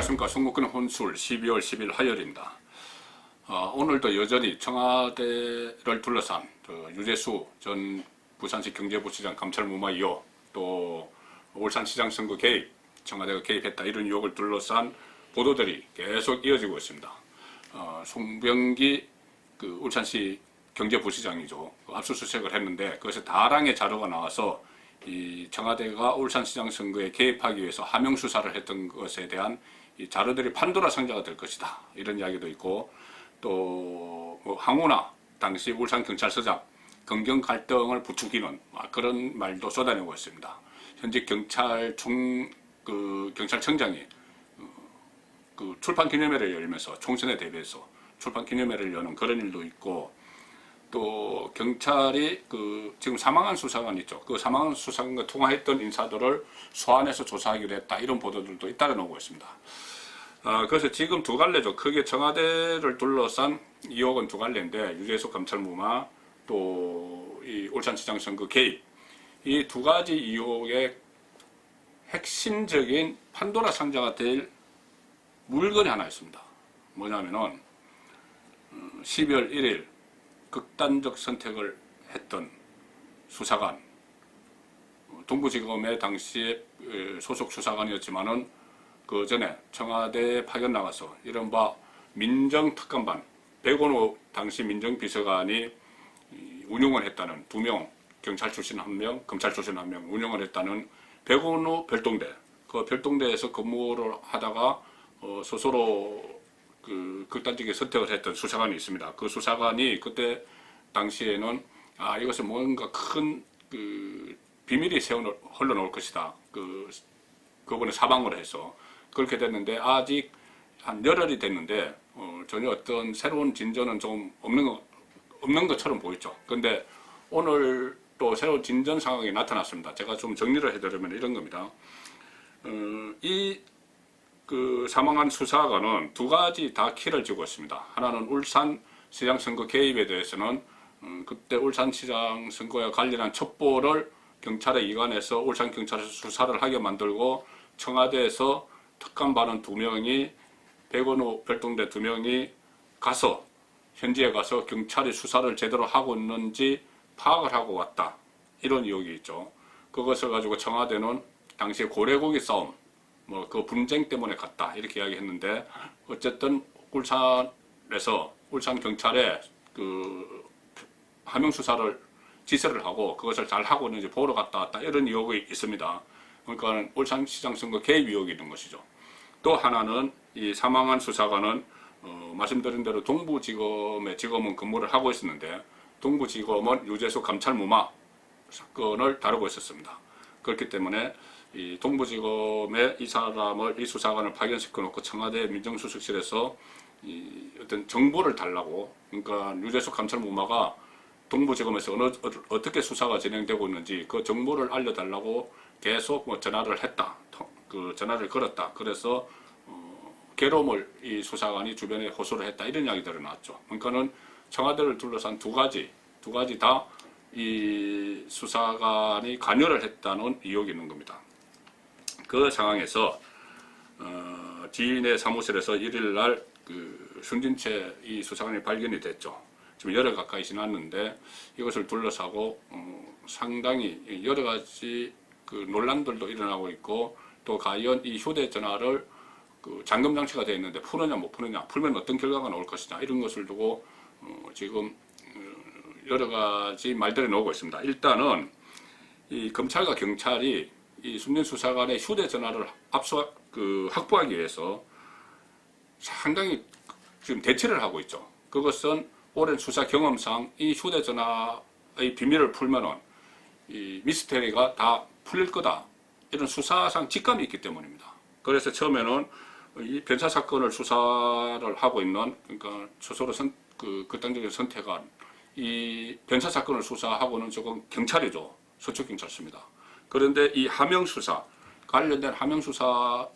안녕하십니까. 송국근 혼술 12월 10일 화요일입니다. 오늘도 여전히 청와대를 둘러싼 유재수 전 부산시 경제부시장 감찰무마 의혹, 또 울산시장 선거 개입, 청와대가 개입했다 이런 의혹을 둘러싼 보도들이 계속 이어지고 있습니다. 송병기 울산시 경제부시장이죠. 압수수색을 했는데 그것에 다량의 자료가 나와서 이 청와대가 울산시장 선거에 개입하기 위해서 하명 수사를 했던 것에 대한 이 자료들이 판도라 상자가 될 것이다 이런 이야기도 있고, 또 뭐 황운하 당시 울산경찰서장 검경 갈등을 부추기는 그런 말도 쏟아내고 있습니다. 현재 경찰청장이 출판 기념회를 열면서 총선에 대비해서 출판 기념회를 여는 그런 일도 있고, 또 경찰이 지금 사망한 수사관 있죠. 그 사망한 수사관과 통화했던 인사들을 소환해서 조사하기로 했다 이런 보도들도 잇따라 나오고 있습니다. 그래서 지금 두 갈래죠. 크게 청와대를 둘러싼 의혹은 두 갈래인데, 유재수 감찰무마 또 이 울산시장 선거 개입, 이 두 가지 의혹의 핵심적인 판도라 상자가 될 물건이 하나 있습니다. 뭐냐면은 12월 1일 극단적 선택을 했던 수사관, 동부지검의 당시에 소속 수사관이었지만은 그 전에 청와대에 파견 나가서 이른바 민정특감반, 백원호 당시 민정비서관이 운영을 했다는 2명, 경찰 출신 1명, 검찰 출신 1명 운영을 했다는 백원호 별동대, 그 별동대에서 근무를 하다가 스스로 극단적인 선택을 했던 수사관이 있습니다. 그 수사관이 그때 당시에는 이것은 뭔가 큰 비밀이 흘러나올 것이다. 그분이 사망을 해서 그렇게 됐는데, 아직 한 열흘이 됐는데 전혀 어떤 새로운 진전은 좀 없는 것처럼 보였죠. 그런데 오늘 또 새로운 진전 상황이 나타났습니다. 제가 좀 정리를 해드리면 이런 겁니다. 사망한 수사관은 두 가지 다 키를 쥐고 있습니다. 하나는 울산시장 선거 개입에 대해서는 그때 울산시장 선거와 관련한 첩보를 경찰에 이관해서 울산경찰에서 수사를 하게 만들고, 청와대에서 특감반원 2명이, 백원호 별동대 2명이 가서 현지에 가서 경찰이 수사를 제대로 하고 있는지 파악을 하고 왔다 이런 의혹이 있죠. 그것을 가지고 청와대는 당시 고래고기 싸움, 그 분쟁 때문에 갔다 이렇게 이야기했는데, 어쨌든 울산에서 울산경찰에 하명 수사를 지시를 하고 그것을 잘 하고 있는지 보러 갔다 왔다 이런 의혹이 있습니다. 그러니까 울산시장 선거 개입 의혹이 있는 것이죠. 또 하나는 이 사망한 수사관은 말씀드린 대로 동부지검의 지검은 근무를 하고 있었는데, 동부지검은 유재수 감찰무마 사건을 다루고 있었습니다. 그렇기 때문에 이 동부지검에 이 수사관을 파견시켜 놓고 청와대 민정수석실에서 어떤 정보를 달라고, 그러니까 유재수 감찰무마가 동부지검에서 어떻게 수사가 진행되고 있는지 그 정보를 알려달라고 계속 전화를 했다. 전화를 걸었다. 그래서 괴로움을 이 수사관이 주변에 호소를 했다 이런 이야기들이 나왔죠. 그러니까는 청와대를 둘러싼 두 가지 다 이 수사관이 관여를 했다는 의혹이 있는 겁니다. 그 상황에서 지인의 사무실에서 1일날 순진채 이 수사관이 발견이 됐죠. 지금 열흘 가까이 지났는데 이것을 둘러싸고 상당히 여러 가지 논란들도 일어나고 있고, 또 과연 이 휴대전화를 잠금 장치가 되어 있는데 푸느냐 못 푸느냐, 풀면 어떤 결과가 나올 것이냐 이런 것을 두고 지금 여러 가지 말들이 나오고 있습니다. 일단은 이 검찰과 경찰이 이 숨진 수사관의 휴대전화를 확보하기 위해서 상당히 지금 대치를 하고 있죠. 그것은 오랜 수사 경험상 이 휴대전화의 비밀을 풀면은 이 미스테리가 다 풀릴 거다 이런 수사상 직감이 있기 때문입니다. 그래서 처음에는 이 변사 사건을 수사를 하고 있는, 그러니까 스스로 극단적인 선택한 이 변사 사건을 수사하고는 조금 경찰이죠. 서초경찰서입니다. 그런데 이 하명 수사, 관련된 하명 수사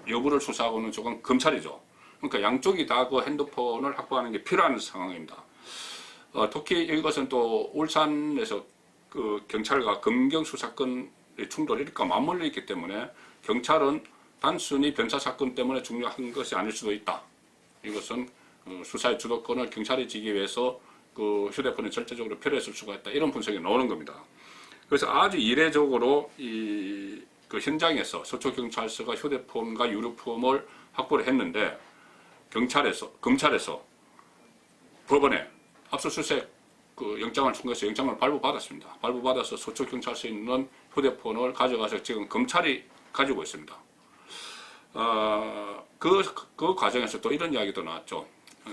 여부를 수사하고는 조금 검찰이죠. 그러니까 양쪽이 다 그 핸드폰을 확보하는 게 필요한 상황입니다. 특히 이것은 또 울산에서 경찰과 검경 수사권 충돌이 맞물려 있기 때문에 경찰은 단순히 변사 사건 때문에 중요한 것이 아닐 수도 있다. 이것은 수사의 주도권을 경찰이 쥐기 위해서 그 휴대폰이 절대적으로 필요했을 수가 있다. 이런 분석이 나오는 겁니다. 그래서 아주 이례적으로 그 현장에서 서초경찰서가 휴대폰과 유류품을 확보를 했는데 검찰에서 법원에 압수수색 그 영장을 청구해서 영장을 발부받았습니다. 발부받아서 서초경찰서에 있는 휴대폰을 가져가서 지금 검찰이 가지고 있습니다. 그 과정에서 또 이런 이야기도 나왔죠.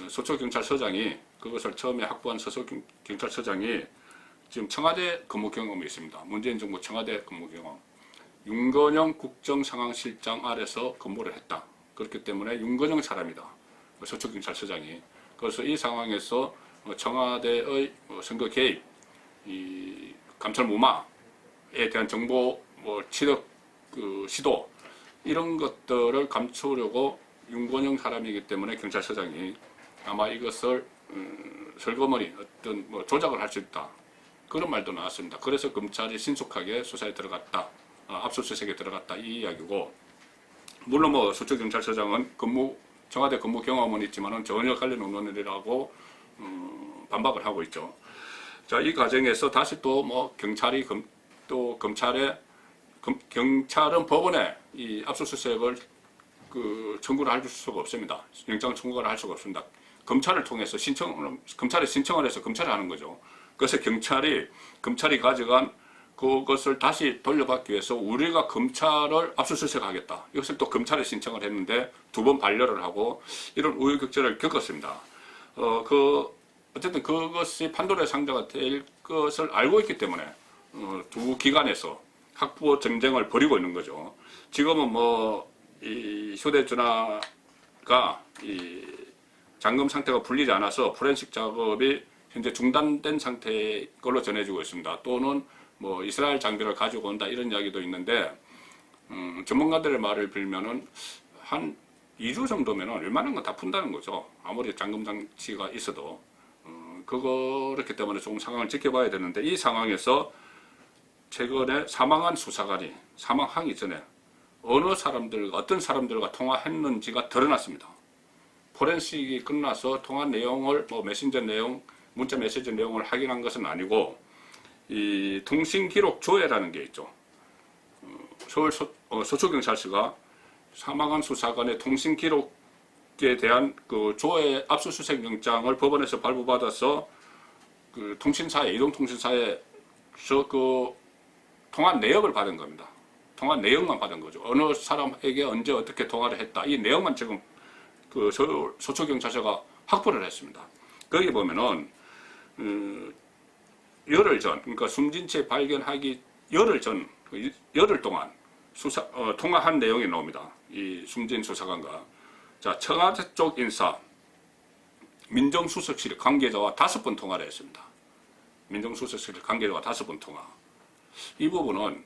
서초경찰서장이 그것을 처음에 확보한 서초경찰서장이 지금 청와대 근무 경험이 있습니다. 문재인 정부 청와대 근무 경험. 윤건영 국정상황실장 아래서 근무를 했다. 그렇기 때문에 윤건영 사람이다. 서초경찰서장이. 그래서 이 상황에서 청와대의 선거 개입, 이 감찰 무마에 대한 정보 취득 시도 이런 것들을 감추려고 윤건영 사람이기 때문에 경찰서장이 아마 이것을 설거머니 어떤 조작을 할 수 있다. 그런 말도 나왔습니다. 그래서 검찰이 신속하게 수사에 들어갔다. 압수수색에 들어갔다. 이 이야기고, 물론 서초경찰서장은 청와대 근무 경험은 있지만은 전혀 관련 없는 일이라고 반박을 하고 있죠. 자, 이 과정에서 다시 또 경찰은 법원에 이 압수수색을 청구를 할 수가 없습니다. 영장 청구를 할 수가 없습니다. 검찰을 통해서 검찰에 신청을 해서 검찰이 하는 거죠. 그래서 검찰이 가져간 그것을 다시 돌려받기 위해서 우리가 검찰을 압수수색하겠다. 이것을 또 검찰에 신청을 했는데 2번 반려를 하고 이런 우여곡절을 겪었습니다. 어쨌든 그것이 판도라의 상자가 될 것을 알고 있기 때문에 두 기관에서 확보 전쟁을 벌이고 있는 거죠. 지금은 이 휴대전화가 잠금 상태가 풀리지 않아서 포렌식 작업이 현재 중단된 상태의 걸로 전해지고 있습니다. 또는 이스라엘 장비를 가지고 온다 이런 이야기도 있는데, 전문가들의 말을 빌면은 한 2주 정도면은 웬만한 건 다 푼다는 거죠. 아무리 잠금 장치가 있어도. 그렇기 때문에 조금 상황을 지켜봐야 되는데, 이 상황에서 최근에 사망한 수사관이 사망하기 전에 어떤 사람들과 통화했는지가 드러났습니다. 포렌식이 끝나서 통화 내용을 메신저 내용, 문자 메시지 내용을 확인한 것은 아니고 이 통신 기록 조회라는 게 있죠. 서울 서초경찰서가 사망한 수사관의 통신 기록에 대한 그 조회 압수수색 영장을 법원에서 발부받아서 그 통신사에 이동통신사에서 그 통화 내역을 받은 겁니다. 통화 내역만 받은 거죠. 어느 사람에게 언제 어떻게 통화를 했다. 이 내용만 지금 그 서초경찰서가 확보를 했습니다. 거기 보면은 열흘 전, 그러니까 숨진 채 발견하기 열흘 동안 통화한 내용이 나옵니다. 이 숨진 수사관과. 자, 청와대 쪽 인사, 민정수석실 관계자와 5번 통화를 했습니다. 민정수석실 관계자와 5번 통화. 이 부분은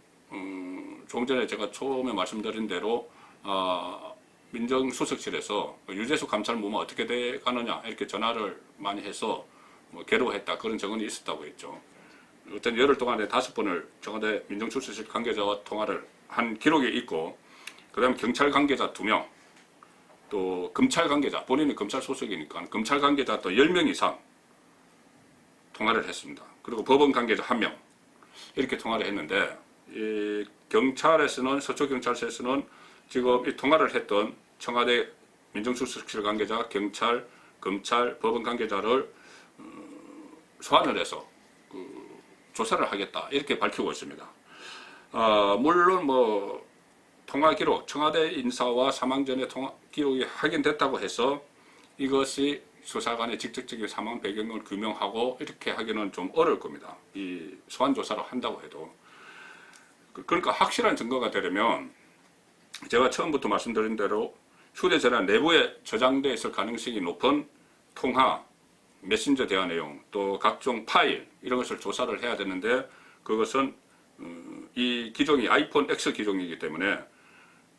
조금 전에 제가 처음에 말씀드린 대로 민정수석실에서 유재수 감찰 무마 어떻게 돼 가느냐 이렇게 전화를 많이 해서 괴로워했다 그런 증언이 있었다고 했죠. 어떤 열흘 동안에 5번을 청와대 민정수석실 관계자와 통화를 한 기록이 있고, 그 다음에 경찰 관계자 2명, 또 검찰 관계자, 본인이 검찰 소속이니까 검찰 관계자 또 10명 이상 통화를 했습니다. 그리고 법원 관계자 1명 이렇게 통화를 했는데, 이 경찰에서는 서초경찰서에서는 지금 이 통화를 했던 청와대 민정수석실 관계자, 경찰, 검찰, 법원 관계자를 소환을 해서 조사를 하겠다 이렇게 밝히고 있습니다. 물론 통화 기록, 청와대 인사와 사망 전에 통화 기록이 확인됐다고 해서 이것이 수사관의 직접적인 사망 배경을 규명하고 이렇게 하기는 좀 어려울 겁니다. 이 소환 조사를 한다고 해도. 그러니까 확실한 증거가 되려면 제가 처음부터 말씀드린 대로 휴대전화 내부에 저장되어 있을 가능성이 높은 통화, 메신저 대화 내용, 또 각종 파일 이런 것을 조사를 해야 되는데, 그것은 이 기종이 아이폰 X 기종이기 때문에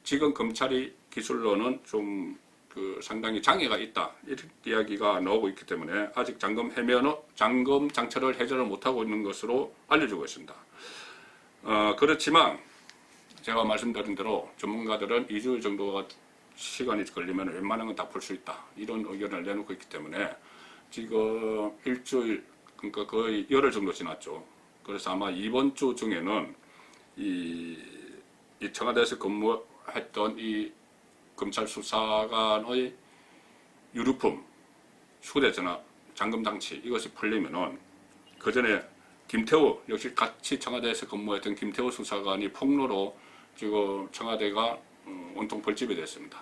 지금 검찰이 기술로는 좀 상당히 장애가 있다 이런 이야기가 나오고 있기 때문에 아직 잠금 장치를 해제를 못하고 있는 것으로 알려지고 있습니다. 그렇지만 제가 말씀드린 대로 전문가들은 2주일 정도가 시간이 걸리면 웬만한 건 다 풀 수 있다. 이런 의견을 내놓고 있기 때문에 지금 일주일, 그러니까 거의 열흘 정도 지났죠. 그래서 아마 이번 주 중에는 이 청와대에서 근무했던 이 검찰 수사관의 유류품, 휴대전화, 잠금장치 이것이 풀리면은 그 전에 김태우, 역시 같이 청와대에서 근무했던 김태우 수사관이 폭로로 지금 청와대가 온통 벌집이 됐습니다.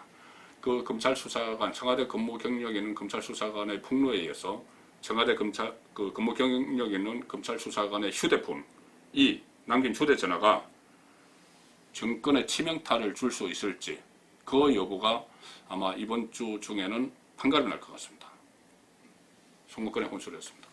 그 검찰 수사관, 청와대 근무 경력이 있는 검찰 수사관의 폭로에 의해서 청와대 검찰, 그 근무 경력이 있는 검찰 수사관의 휴대폰이 남긴 휴대전화가 정권의 치명타를 줄 수 있을지 그 여부가 아마 이번 주 중에는 판가름 날 것 같습니다. 송문권의 혼술이었습니다.